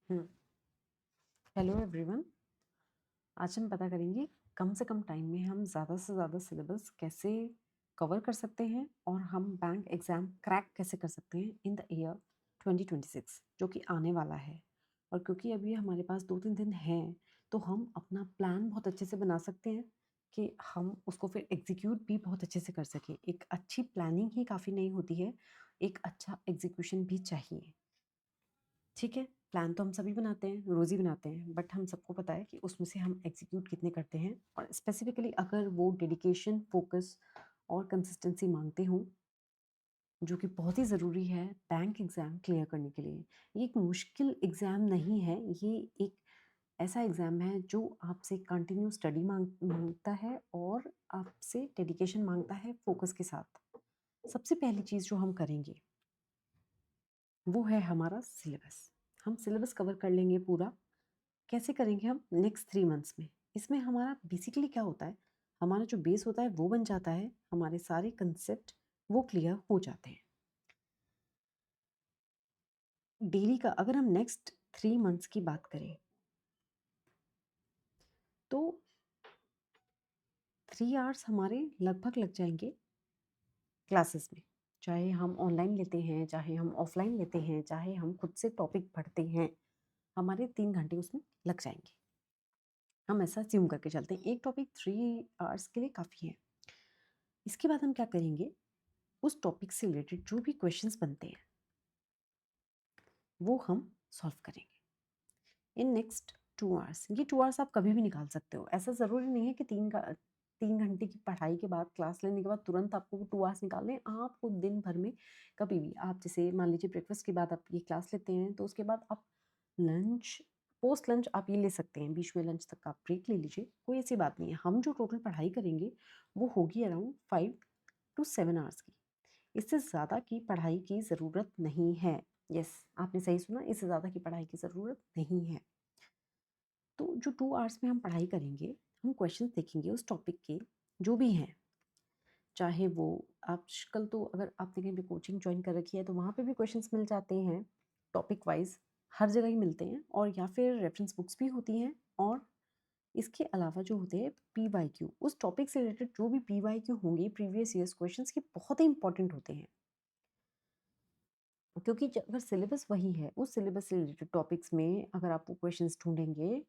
हम्म। Hello everyone. आज हम पता करेंगे कम से कम टाइम में हम ज़्यादा से ज़्यादा सिलेबस कैसे कवर कर सकते हैं और हम बैंक एग्ज़ाम क्रैक कैसे कर सकते हैं इन द ईयर 2026 जो कि आने वाला है। और क्योंकि अभी हमारे पास 2-3 दिन हैं तो हम अपना प्लान बहुत अच्छे से बना सकते हैं कि हम उसको फिर एग्जीक्यूट भी बहुत अच्छे से कर सकें। एक अच्छी प्लानिंग ही काफ़ी नहीं होती है, एक अच्छा एग्जीक्यूशन भी चाहिए। ठीक है, प्लान तो हम सभी बनाते हैं, रोज़ ही बनाते हैं, बट हम सबको पता है कि उसमें से हम एग्जीक्यूट कितने करते हैं और स्पेसिफिकली अगर वो डेडिकेशन, फोकस और कंसिस्टेंसी मांगते हों, जो कि बहुत ही ज़रूरी है बैंक एग्ज़ाम क्लियर करने के लिए। ये एक मुश्किल एग्ज़ाम नहीं है, ये एक ऐसा एग्ज़ाम है जो आपसे कंटिन्यू स्टडी माँगता है और आपसे डेडिकेशन माँगता है फ़ोकस के साथ। सबसे पहली चीज़ जो हम करेंगे वो है हमारा सिलेबस। हम सिलेबस कवर कर लेंगे पूरा। कैसे करेंगे हम? नेक्स्ट 3 मंथ्स में। इसमें हमारा बेसिकली क्या होता है, हमारा जो बेस होता है वो बन जाता है, हमारे सारे कंसेप्ट वो क्लियर हो जाते हैं। डेली का अगर हम नेक्स्ट 3 मंथ्स की बात करें, तो 3 आवर्स हमारे लगभग लग जाएँगे क्लासेस में। चाहे हम ऑनलाइन लेते हैं, चाहे हम ऑफलाइन लेते हैं, चाहे हम खुद से टॉपिक पढ़ते हैं, हमारे 3 घंटे उसमें लग जाएँगे। हम ऐसा अज़्यूम करके चलते हैं। एक टॉपिक 3 आवर्स के लिए काफ़ी है। इसके बाद हम क्या करेंगे, उस टॉपिक से रिलेटेड जो भी क्वेश्चंस बनते हैं वो हम सॉल्व करेंगे इन नेक्स्ट 2 आवर्स। ये 2 आवर्स आप कभी भी निकाल सकते हो। ऐसा ज़रूरी नहीं है कि 3 घंटे की पढ़ाई के बाद, क्लास लेने के बाद तुरंत आपको वो 2 आवर्स निकालने हैं। आपको दिन भर में कभी भी, आप जैसे मान लीजिए ब्रेकफास्ट के बाद आप ये क्लास लेते हैं, तो उसके बाद आप लंच, पोस्ट लंच आप ये ले सकते हैं, बीच में लंच तक आप ब्रेक ले लीजिए, कोई ऐसी बात नहीं है। हम जो टोटल पढ़ाई करेंगे वो होगी अराउंड 5 टू 7 आवर्स की। इससे ज़्यादा की पढ़ाई की ज़रूरत नहीं है। यस, आपने सही सुना, इससे ज़्यादा की पढ़ाई की ज़रूरत नहीं है। तो जो 2 आवर्स में हम पढ़ाई करेंगे, हम क्वेश्चंस देखेंगे उस टॉपिक के जो भी हैं। चाहे वो आजकल तो अगर आपने कहीं भी कोचिंग जॉइन कर रखी है तो वहाँ पे भी क्वेश्चंस मिल जाते हैं, टॉपिक वाइज़ हर जगह ही मिलते हैं, और या फिर रेफरेंस बुक्स भी होती हैं। और इसके अलावा जो होते हैं पीवाईक्यू, उस टॉपिक से रिलेटेड जो भी पीवाईक्यू होंगे, प्रीवियस ईयर्स क्वेश्चंस, के बहुत ही इंपॉर्टेंट होते हैं। क्योंकि अगर सिलेबस वही है, उस सिलेबस से रिलेटेड टॉपिक्स में अगर आप वो क्वेश्चंस ढूंढेंगे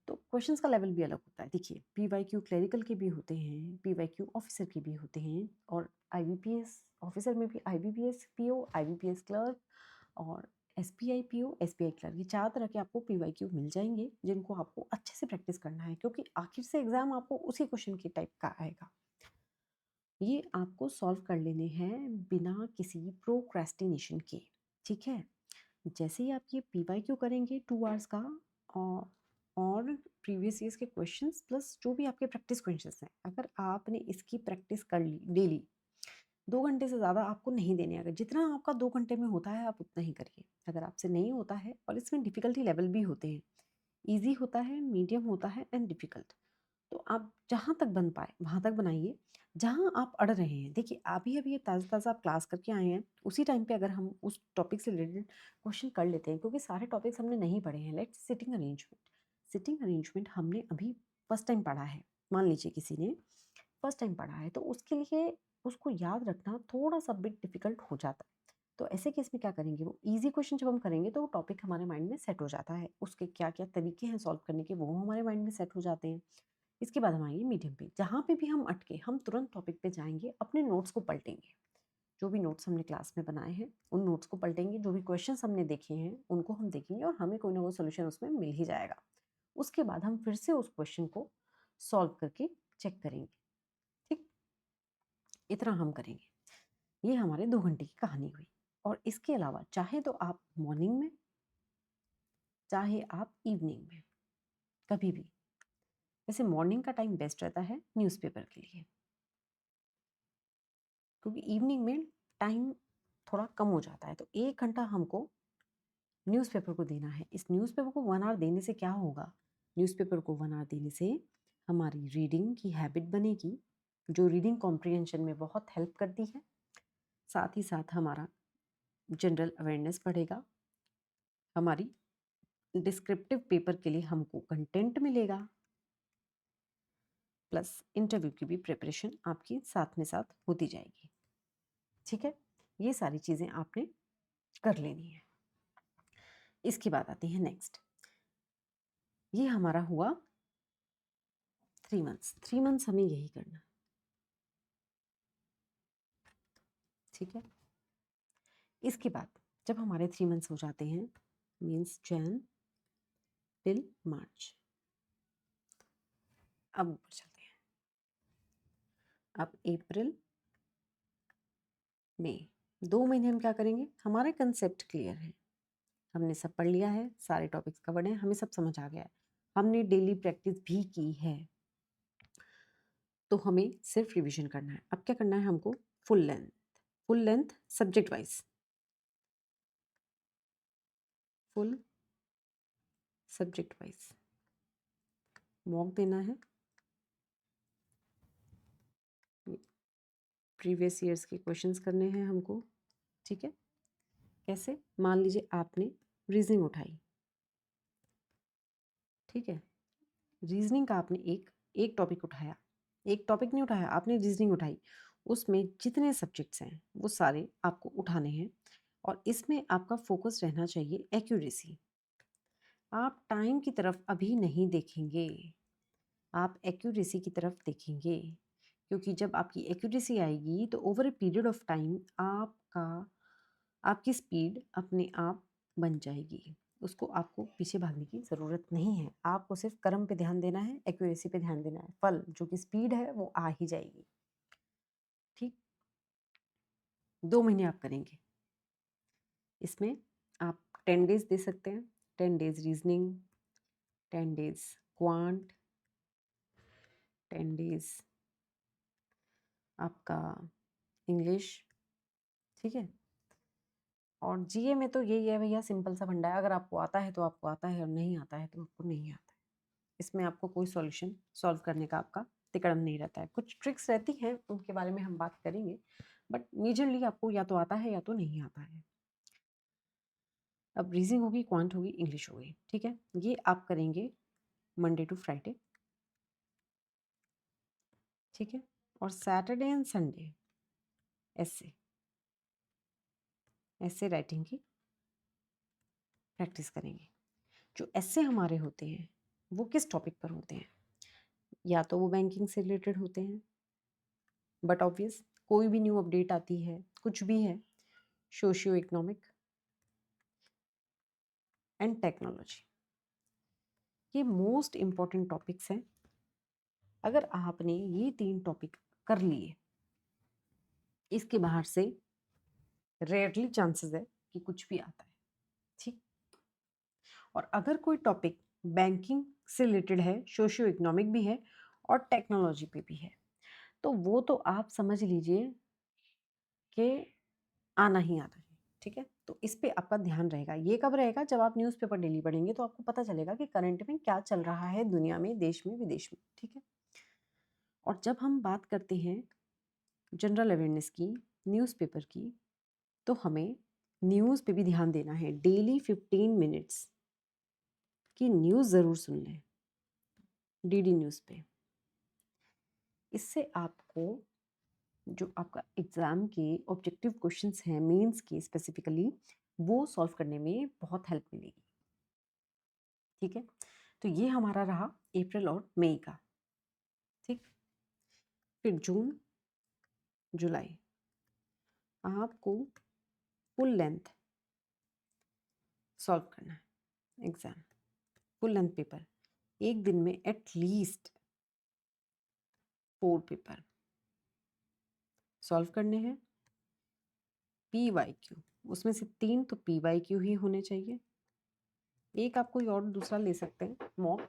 तो क्वेश्चंस का लेवल भी अलग होता है। देखिए, पीवाईक्यू क्लरिकल के भी होते हैं, पीवाईक्यू ऑफिसर के भी होते हैं, और आईबीपीएस ऑफिसर में भी आईबीपीएस पीओ, आईबीपीएस क्लर्क और एसपीआई पीओ, एसपीआई क्लर्क, ये 4 तरह के आपको पीवाईक्यू मिल जाएंगे जिनको आपको अच्छे से प्रैक्टिस करना है, क्योंकि आखिर से एग्जाम आपको उसी क्वेश्चन के टाइप का आएगा। ये आपको सॉल्व कर लेने हैं बिना किसी प्रोक्रेस्टिनेशन के। ठीक है, जैसे ही आप ये पीवाईक्यू करेंगे 2 आवर्स का, और और प्रीवियस ईयर्स के क्वेश्चंस प्लस जो भी आपके प्रैक्टिस क्वेश्चंस हैं, अगर आपने इसकी प्रैक्टिस कर ली डेली, 2 घंटे से ज़्यादा आपको नहीं देने, अगर जितना आपका 2 घंटे में होता है आप उतना ही करिए। अगर आपसे नहीं होता है, और इसमें डिफ़िकल्टी लेवल भी होते हैं, ईजी होता है, मीडियम होता है एंड डिफ़िकल्ट, तो आप जहाँ तक बन पाए वहाँ तक बनाइए। जहाँ आप अड़ रहे हैं, देखिए अभी-अभी ये ताज़ा-ताज़ा आप क्लास करके आए हैं, उसी टाइम पे अगर हम उस टॉपिक से रिलेटेड क्वेश्चन कर लेते हैं, क्योंकि सारे टॉपिक्स हमने नहीं पढ़े हैं। Let's sitting arrangement, sitting arrangement हमने अभी फर्स्ट टाइम पढ़ा है। मान लीजिए किसी ने फर्स्ट टाइम पढ़ा है, तो उसके लिए उसको याद रखना थोड़ा-सा बिट डिफ़िकल्ट हो जाता है। तो ऐसे केस में क्या करेंगे, वो ईज़ी क्वेश्चन जब हम करेंगे तो वो टॉपिक हमारे माइंड में सेट हो जाता है। उसके क्या-क्या तरीके हैं सॉल्व करने के, वो हमारे माइंड में सेट हो जाते हैं। इसके बाद हम आएँगे मीडियम पे, जहाँ पे भी हम अटके, हम तुरंत टॉपिक पे जाएँगे, अपने नोट्स को पलटेंगे। जो भी नोट्स हमने क्लास में बनाए हैं, उन नोट्स को पलटेंगे, जो भी क्वेश्चंस हमने देखे हैं, उनको हम देखेंगे और हमें कोई ना कोई सॉल्यूशन उसमें मिल ही जाएगा। उसके बाद हम फिर से उस क्वेश्चन को सॉल्व करके चेक करेंगे। ठीक? इतना हम करेंगे। ये हमारे 2 घंटे की कहानी हुई। और इसके अलावा चाहे तो आप मॉर्निंग में, चाहे आप इवनिंग में, कभी भी। वैसे मॉर्निंग का टाइम बेस्ट रहता है न्यूज़पेपर के लिए, क्योंकि इवनिंग में टाइम थोड़ा कम हो जाता है। तो 1 घंटा हमको न्यूज़पेपर को देना है। इस न्यूज़पेपर को 1 आवर देने से क्या होगा? न्यूज़पेपर को 1 आवर देने से हमारी रीडिंग की हैबिट बनेगी, जो रीडिंग कॉम्प्रिहेंशन में बहुत हेल्प करती है। साथ ही साथ हमारा जनरल अवेयरनेस बढ़ेगा, हमारी डिस्क्रिप्टिव पेपर के लिए हमको कंटेंट मिलेगा, प्लस इंटरव्यू की भी प्रिपरेशन आपकी साथ में साथ होती जाएगी। ठीक है, ये सारी चीज़ें आपने कर लेनी है। इसके बाद आती है नेक्स्ट, ये हमारा हुआ 3 मंथ्स। 3 मंथ्स हमें यही करना है। ठीक है, इसके बाद जब हमारे 3 मंथ्स हो जाते हैं, मीन्स जैन टिल मार्च, अब ऊपर चलते हैं। अब अप्रैल मई 2 महीने हम क्या करेंगे, हमारा कंसेप्ट क्लियर है, हमने सब पढ़ लिया है, सारे टॉपिक्स कवर्ड हैं, हमें सब समझ आ गया है, हमने डेली प्रैक्टिस भी की है, तो हमें सिर्फ रिवीजन करना है। अब क्या करना है हमको, full length subject wise, full subject wise mock देना है, प्रीवियस ईयर्स के क्वेश्चंस करने हैं हमको। ठीक है, कैसे, मान लीजिए आपने रीजनिंग उठाई, ठीक है, रीजनिंग का आपने एक टॉपिक उठाया, एक टॉपिक नहीं उठाया, आपने रीजनिंग उठाई, उसमें जितने सब्जेक्ट्स हैं वो सारे आपको उठाने हैं, और इसमें आपका फोकस रहना चाहिए एक्यूरेसी। आप टाइम की तरफ अभी नहीं देखेंगे, आप एक्यूरेसी की तरफ देखेंगे, क्योंकि जब आपकी एक्यूरेसी आएगी तो over a period of time आपकी स्पीड अपने आप बन जाएगी, उसको आपको पीछे भागने की ज़रूरत नहीं है, आपको सिर्फ कर्म पे ध्यान देना है, एक्यूरेसी पे ध्यान देना है, फल जो कि स्पीड है वो आ ही जाएगी। ठीक, 2 महीने आप करेंगे, इसमें आप 10 डेज दे सकते हैं, 10 days reasoning, 10 days quant, 10 days आपका इंग्लिश। ठीक है, और जीए में तो यही है भैया, सिंपल सा फंडा है, अगर आपको आता है तो आपको आता है, और नहीं आता है तो आपको नहीं आता है, इसमें आपको कोई सॉल्यूशन सॉल्व करने का आपका तिकड़म नहीं रहता है, कुछ ट्रिक्स रहती हैं उनके बारे में हम बात करेंगे, बट मेजरली आपको या तो आता है या तो नहीं आता है। अब रीजनिंग होगी, क्वांट होगी, इंग्लिश होगी, ठीक है, ये आप करेंगे मंडे टू फ्राइडे। ठीक है, और सैटरडे एंड संडे ऐसे राइटिंग की प्रैक्टिस करेंगे। जो ऐसे हमारे होते हैं वो किस टॉपिक पर होते हैं, या तो वो बैंकिंग से रिलेटेड होते हैं, बट ऑब्वियस कोई भी न्यू अपडेट आती है, कुछ भी है, सोशियो इकोनॉमिक एंड टेक्नोलॉजी, ये मोस्ट इम्पॉर्टेंट टॉपिक्स हैं। अगर आपने ये 3 टॉपिक कर लिए, इसके बाहर से रेयरली चांसेस है कि कुछ भी आता है। ठीक, और अगर कोई टॉपिक बैंकिंग से रिलेटेड है, सोशियो इकोनॉमिक भी है और टेक्नोलॉजी पे भी है, तो वो तो आप समझ लीजिए कि आना ही आना है। ठीक है, तो इस पे आपका ध्यान रहेगा। ये कब रहेगा, जब आप न्यूज़पेपर डेली पढ़ेंगे, तो आपको पता चलेगा कि करंट में क्या चल रहा है दुनिया में, देश में, विदेश में। ठीक है, और जब हम बात करते हैं जनरल अवेयरनेस की, न्यूज़पेपर की, तो हमें न्यूज़ पे भी ध्यान देना है। डेली 15 मिनट्स की न्यूज़ ज़रूर सुन लें डीडी न्यूज़ पे। इससे आपको जो आपका एग्ज़ाम के ऑब्जेक्टिव क्वेश्चंस हैं मेंस के स्पेसिफिकली, वो सॉल्व करने में बहुत हेल्प मिलेगी। ठीक है, तो ये हमारा रहा अप्रैल और मई का। ठीक, फिर जून जुलाई आपको फुल लेंथ सॉल्व करना है एग्ज़ाम, फुल लेंथ पेपर, एक दिन में एटलीस्ट 4 पेपर सॉल्व करने हैं। PYQ, उसमें से 3 तो PYQ ही होने चाहिए, एक आप कोई और दूसरा ले सकते हैं मॉक।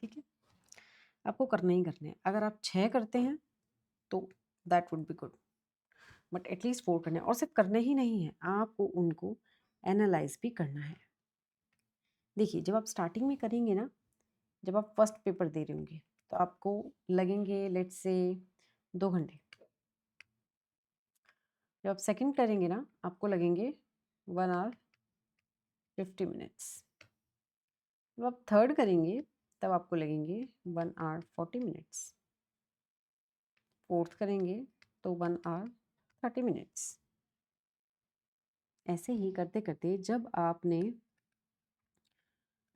ठीक है, आपको करना ही करना है। अगर आप 6 करते हैं तो that would be good, but at least 4 करने हैं, और सिर्फ करने ही नहीं है, आपको उनको एनालाइज भी करना है। देखिए, जब आप स्टार्टिंग में करेंगे ना, जब आप फर्स्ट पेपर दे रहे होंगे, तो आपको लगेंगे लेट्स से 2 घंटे। जब आप सेकंड करेंगे ना, आपको लगेंगे 1 आवर 50 मिनट्स। जब आप थर्ड करेंगे तब आपको लगेंगे 1 आवर 40 मिनट्स। फोर्थ करेंगे तो 1 आवर 30 मिनट्स। ऐसे ही करते करते जब आपने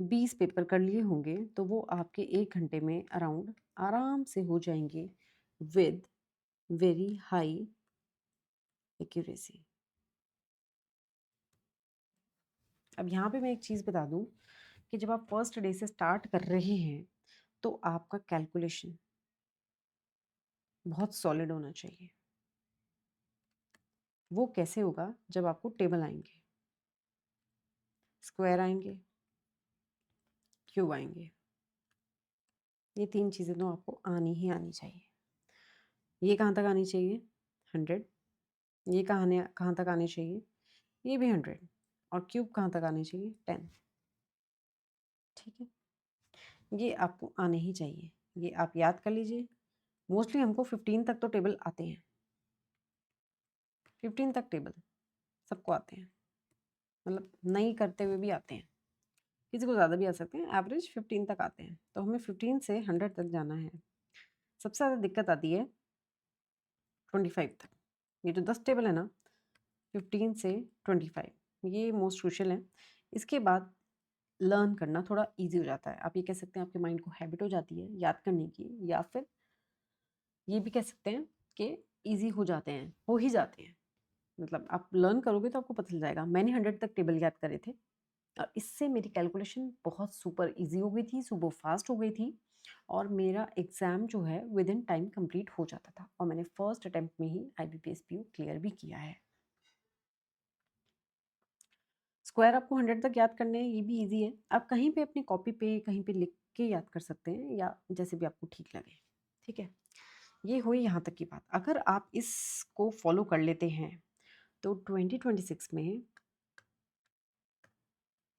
20 पेपर कर लिए होंगे तो वो आपके 1 घंटे में अराउंड आराम से हो जाएंगे विद वेरी हाई एक्यूरेसी। अब यहाँ पे मैं एक चीज़ बता दूँ कि जब आप फर्स्ट डे से स्टार्ट कर रहे हैं तो आपका कैलकुलेशन बहुत सॉलिड होना चाहिए। वो कैसे होगा? जब आपको टेबल आएंगे, स्क्वायर आएंगे, क्यूब आएंगे, ये 3 चीज़ें तो आपको आनी ही आनी चाहिए। ये कहाँ तक आनी चाहिए? 100। ये कहाँ तक आनी चाहिए? ये भी 100। और क्यूब कहाँ तक आनी चाहिए? 10। ठीक है, ये आपको आने ही चाहिए। ये आप याद कर लीजिए। मोस्टली हमको 15 तक तो टेबल आते हैं। 15 तक टेबल सबको आते हैं, मतलब नहीं करते हुए भी आते हैं। किसी को ज़्यादा भी आ सकते हैं, एवरेज 15 तक आते हैं। तो हमें 15 से 100 तक जाना है। सबसे ज़्यादा दिक्कत आती है 25 तक। ये जो 10 टेबल है ना, 15 से 25, ये मोस्ट क्रूशियल है। इसके बाद लर्न करना थोड़ा ईजी हो जाता है। आप ये कह सकते हैं आपके माइंड को हैबिट हो जाती है याद करने की, या फिर ये भी कह सकते हैं कि ईजी हो जाते हैं, हो ही जाते हैं। मतलब आप लर्न करोगे तो आपको पता चल जाएगा। मैंने 100 तक टेबल याद करे थे और इससे मेरी कैलकुलेशन बहुत सुपर ईजी हो गई थी, सुपर फास्ट हो गई थी और मेरा एग्ज़ाम जो है विद इन टाइम कंप्लीट हो जाता था और मैंने फर्स्ट अटेम्प्ट में ही IBPS PO क्लियर भी किया है। स्क्वायर आपको 100 तक याद करने हैं, ये भी ईजी है। आप कहीं पे अपनी कॉपी पे कहीं पे लिख के याद कर सकते हैं या जैसे भी आपको ठीक लगे। ठीक है, ये हुई यहाँ तक की बात। अगर आप इसको फॉलो कर लेते हैं तो 2026 में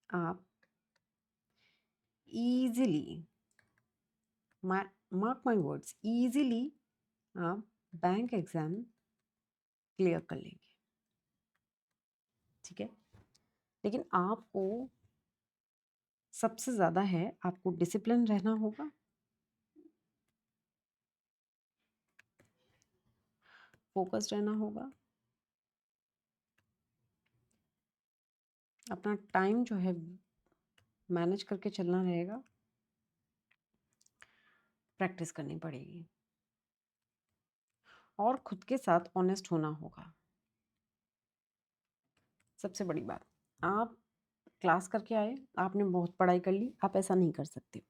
आप easily, mark my words, easily आप बैंक एग्जाम क्लियर कर लेंगे। ठीक है, लेकिन आपको सबसे ज़्यादा है आपको डिसिप्लिन रहना होगा, फोकस्ड रहना होगा, अपना टाइम जो है मैनेज करके चलना रहेगा, प्रैक्टिस करनी पड़ेगी और खुद के साथ ऑनेस्ट होना होगा। सबसे बड़ी बात, आप क्लास करके आए, आपने बहुत पढ़ाई कर ली, आप ऐसा नहीं कर सकते।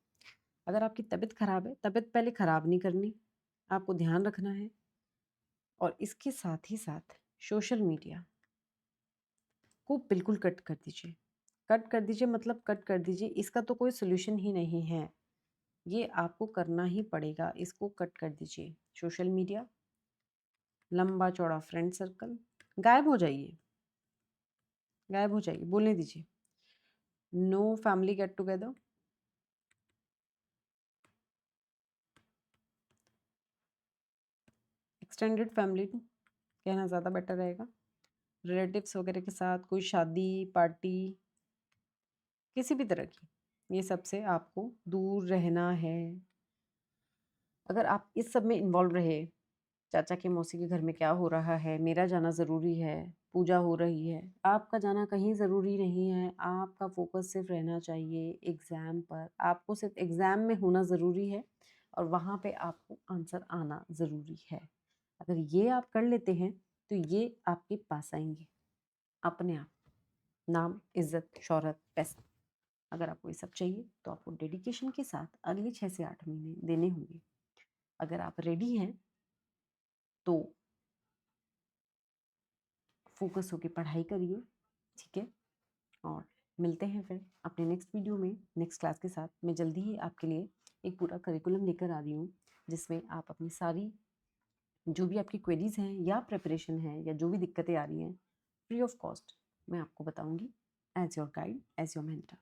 अगर आपकी तबीयत खराब है, तबीयत पहले खराब नहीं करनी, आपको ध्यान रखना है। और इसके साथ ही साथ सोशल मीडिया को बिल्कुल कट कर दीजिए। कट कर दीजिए मतलब कट कर दीजिए, इसका तो कोई सोल्यूशन ही नहीं है। ये आपको करना ही पड़ेगा, इसको कट कर दीजिए। सोशल मीडिया, लंबा चौड़ा फ्रेंड सर्कल, गायब हो जाइए, गायब हो जाइए, बोलने दीजिए। No family get together, extended family कहना ज़्यादा बेटर रहेगा। रिलेटिव्स वगैरह के साथ कोई शादी पार्टी किसी भी तरह की, ये सब से आपको दूर रहना है। अगर आप इस सब में इन्वॉल्व रहे, चाचा के मौसी के घर में क्या हो रहा है, मेरा जाना ज़रूरी है, पूजा हो रही है, आपका जाना कहीं ज़रूरी नहीं है। आपका फोकस सिर्फ रहना चाहिए एग्ज़ाम पर। आपको सिर्फ एग्ज़ाम में होना ज़रूरी है और वहाँ पे आपको आंसर आना ज़रूरी है। अगर ये आप कर लेते हैं तो ये आपके पास आएंगे अपने आप। नाम, इज्जत, शोहरत, पैसा। अगर आपको ये सब चाहिए तो आपको डेडिकेशन के साथ अगले 6 से 8 महीने देने होंगे। अगर आप रेडी हैं तो फोकस होके पढ़ाई करिए। ठीक है, और मिलते हैं फिर अपने नेक्स्ट वीडियो में, नेक्स्ट क्लास के साथ। मैं जल्दी ही आपके लिए एक पूरा करिकुलम लेकर आ रही हूँ जिसमें आप अपनी सारी जो भी आपकी क्वेरीज हैं या प्रिपरेशन है या जो भी दिक्कतें आ रही हैं, फ्री ऑफ कॉस्ट मैं आपको बताऊंगी, as your guide, as your mentor.